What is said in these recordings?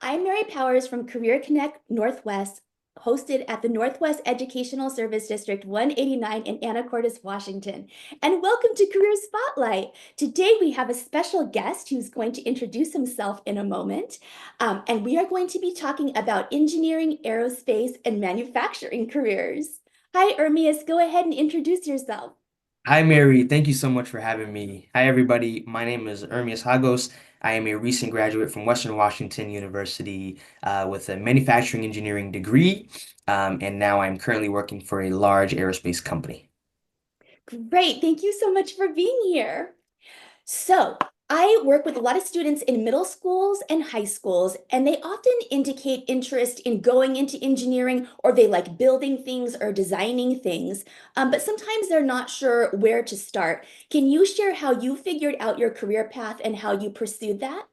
I'm Mary Powers from Career Connect Northwest, hosted at the Northwest Educational Service District 189 in Anacortes, Washington. And welcome to Career Spotlight. Today we have a special guest who's going to introduce himself in a moment. And we are going to be talking about engineering, aerospace, and manufacturing careers. Hi, Ermias, go ahead and introduce yourself. Hi, Mary. Thank you so much for having me. Hi, everybody. My name is Ermias Hagos. I am a recent graduate from Western Washington University with a manufacturing engineering degree, and now I'm currently working for a large aerospace company. Great, thank you so much for being here. So, I work with a lot of students in middle schools and high schools, and they often indicate interest in going into engineering or they like building things or designing things, but sometimes they're not sure where to start. Can you share how you figured out your career path and how you pursued that?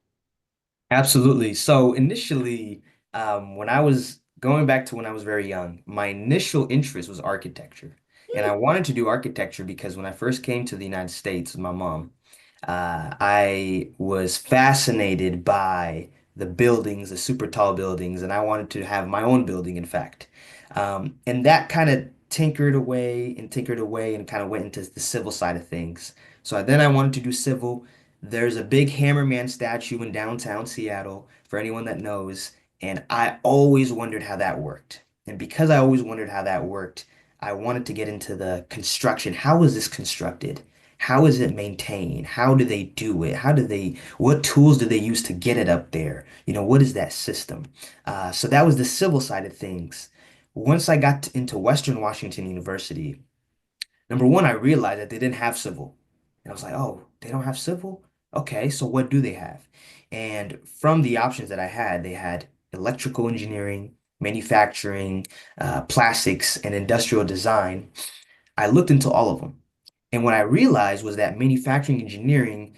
Absolutely. So initially, when I was going back to when I was very young, my initial interest was architecture. And I wanted to do architecture because when I first came to the United States with my mom, I was fascinated by the buildings, the super tall buildings, and I wanted to have my own building, in fact. And that kind of tinkered away and kind of went into the civil side of things. Then I wanted to do civil. There's a big Hammerman statue in downtown Seattle, for anyone that knows, and I always wondered how that worked. And because I always wondered how that worked, I wanted to get into the construction. How is this constructed? How is it maintained? How do they do it? What tools do they use to get it up there? What is that system? So that was the civil side of things. Once I got into Western Washington University, number one, I realized that they didn't have civil. And I was like, oh, they don't have civil? Okay, so what do they have? And from the options that I had, they had electrical engineering, manufacturing, plastics, and industrial design. I looked into all of them. And what I realized was that manufacturing engineering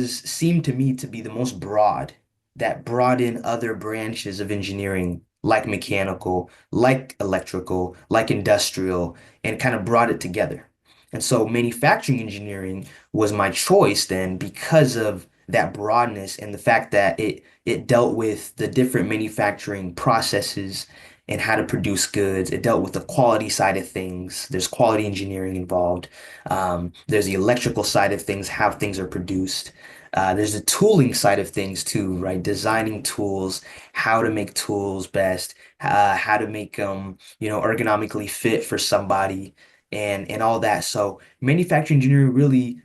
seemed to me to be the most broad, that brought in other branches of engineering, like mechanical, like electrical, like industrial, and kind of brought it together. And so manufacturing engineering was my choice then because of that broadness and the fact that it dealt with the different manufacturing processes and how to produce goods. It dealt with the quality side of things. There's quality engineering involved. There's the electrical side of things, how things are produced. There's the tooling side of things too, right? Designing tools, how to make tools best, how to make them, ergonomically fit for somebody, and all that. So manufacturing engineering really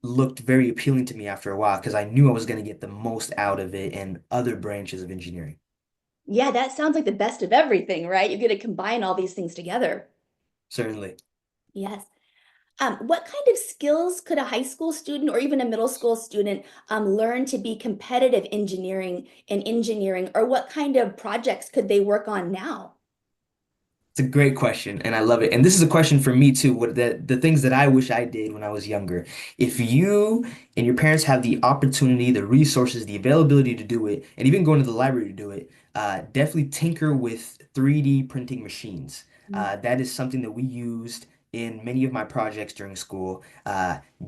looked very appealing to me after a while because I knew I was going to get the most out of it and other branches of engineering. Yeah, that sounds like the best of everything, right? You're going to combine all these things together. Certainly. Yes. What kind of skills could a high school student or even a middle school student learn to be competitive engineering, or what kind of projects could they work on now? It's a great question, and I love it. And this is a question for me too. What the things that I wish I did when I was younger. If you and your parents have the opportunity, the resources, the availability to do it, and even going to the library to do it, definitely tinker with 3D printing machines. That is something that we used in many of my projects during school.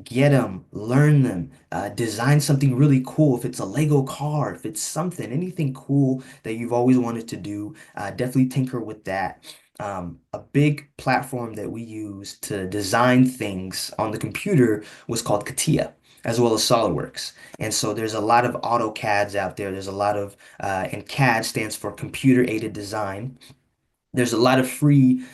Get them, learn them, design something really cool. If it's a Lego car, if it's something, anything cool that you've always wanted to do, definitely tinker with that. A big platform that we use to design things on the computer was called CATIA, as well as SolidWorks. And so there's a lot of AutoCADs out there. There's a lot of, and CAD stands for computer aided design. There's a lot of free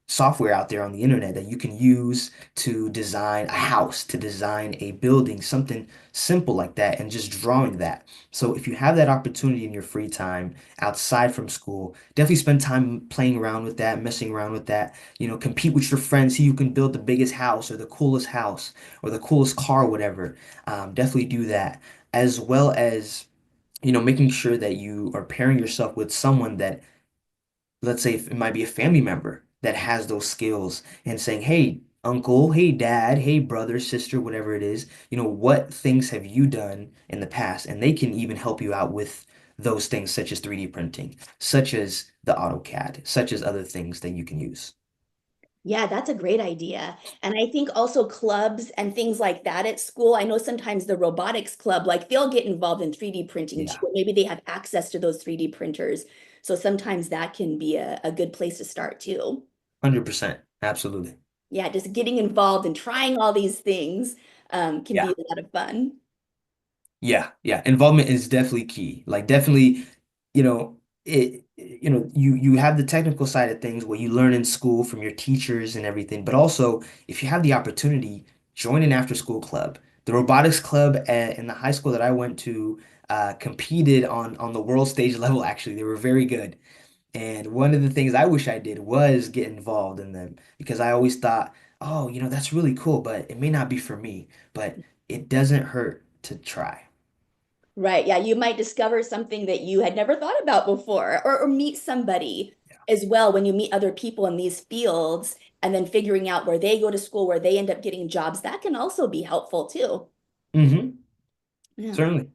software out there on the internet that you can use to design a house, to design a building, something simple like that, and just drawing that. So if you have that opportunity in your free time outside from school, definitely spend time playing around with that, messing around with that. Compete with your friends, see who can build the biggest house or the coolest car, whatever. Definitely do that, as well as making sure that you are pairing yourself with someone that, let's say, it might be a family member that has those skills and saying, hey, uncle, hey, dad, hey, brother, sister, whatever it is, what things have you done in the past? And they can even help you out with those things, such as 3D printing, such as the AutoCAD, such as other things that you can use. Yeah, that's a great idea. And I think also clubs and things like that at school. I know sometimes the robotics club, like they'll get involved in 3D printing too. Yeah, Maybe they have access to those 3D printers. So sometimes that can be a good place to start too. 100%. Absolutely. Yeah, just getting involved and trying all these things can be Yeah. a lot of fun. Yeah, yeah. Involvement is definitely key. Like definitely, you have the technical side of things what you learn in school from your teachers and everything, but also if you have the opportunity, join an after school club. The robotics club in the high school that I went to competed on the world stage level, actually. They were very good. And one of the things I wish I did was get involved in them because I always thought, oh, that's really cool, but it may not be for me. But it doesn't hurt to try. Right. Yeah, you might discover something that you had never thought about before, or meet somebody as well when you meet other people in these fields and then figuring out where they go to school, where they end up getting jobs. That can also be helpful too. Hmm. Yeah. Certainly.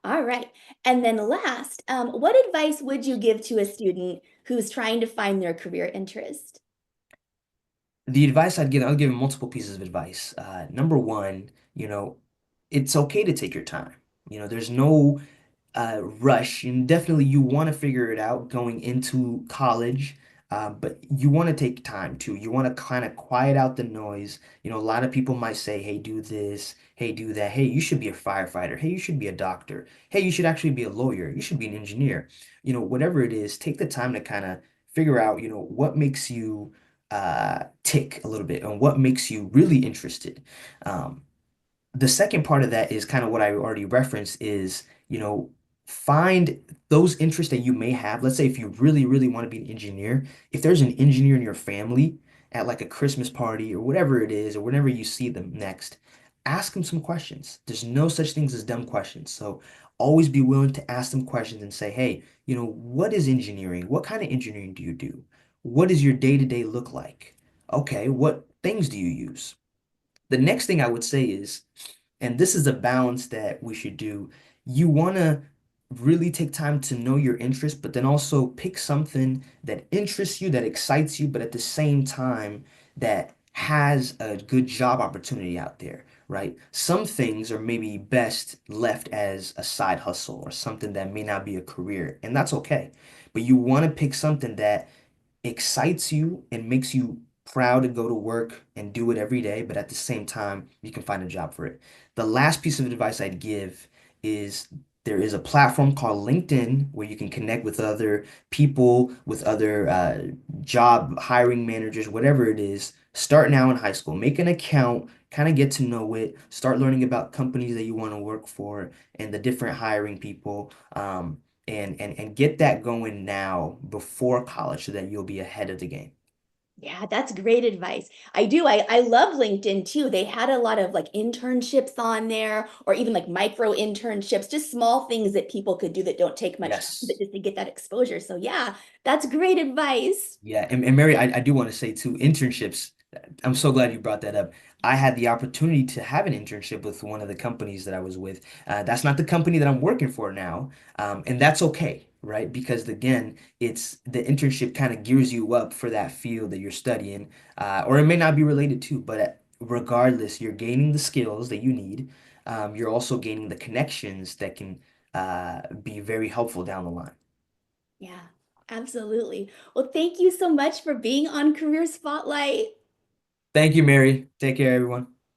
All right. And then last, what advice would you give to a student who's trying to find their career interest? The advice I'll give him multiple pieces of advice. Number one, it's okay to take your time. There's no rush, and definitely you want to figure it out going into college, but you want to take time too. You want to kind of quiet out the noise. A lot of people might say, "Hey, do this. Hey, do that. Hey, you should be a firefighter. Hey, you should be a doctor. Hey, you should actually be a lawyer. You should be an engineer." Whatever it is, take the time to kind of figure out, what makes you tick a little bit and what makes you really interested. Um, the second part of that is kind of what I already referenced is, find those interests that you may have. Let's say if you really, really want to be an engineer, if there's an engineer in your family at like a Christmas party or whatever it is, or whenever you see them next, ask them some questions. There's no such things as dumb questions. So always be willing to ask them questions and say, hey, what is engineering? What kind of engineering do you do? What does your day-to-day look like? Okay, what things do you use? The next thing I would say is, and this is a balance that we should do. You want to really take time to know your interest, but then also pick something that interests you, that excites you, but at the same time that has a good job opportunity out there, right? Some things are maybe best left as a side hustle or something that may not be a career, and that's okay. But you want to pick something that excites you and makes you proud to go to work and do it every day, but at the same time, you can find a job for it. The last piece of advice I'd give is there is a platform called LinkedIn where you can connect with other people, with other job hiring managers, whatever it is. Start now in high school. Make an account, kind of get to know it, start learning about companies that you want to work for and the different hiring people. And get that going now before college so that you'll be ahead of the game. Yeah, that's great advice. I do. I love LinkedIn too. They had a lot of like internships on there, or even like micro internships, just small things that people could do that don't take much time, but Yes. just to get that exposure. So yeah, that's great advice. Yeah, and Mary, I do want to say too, internships. I'm so glad you brought that up. I had the opportunity to have an internship with one of the companies that I was with. That's not the company that I'm working for now, and that's okay, right? Because again, it's the internship kind of gears you up for that field that you're studying, or it may not be related to, but regardless, you're gaining the skills that you need. You're also gaining the connections that can be very helpful down the line. Yeah, absolutely. Well, thank you so much for being on Career Spotlight. Thank you, Mary. Take care, everyone.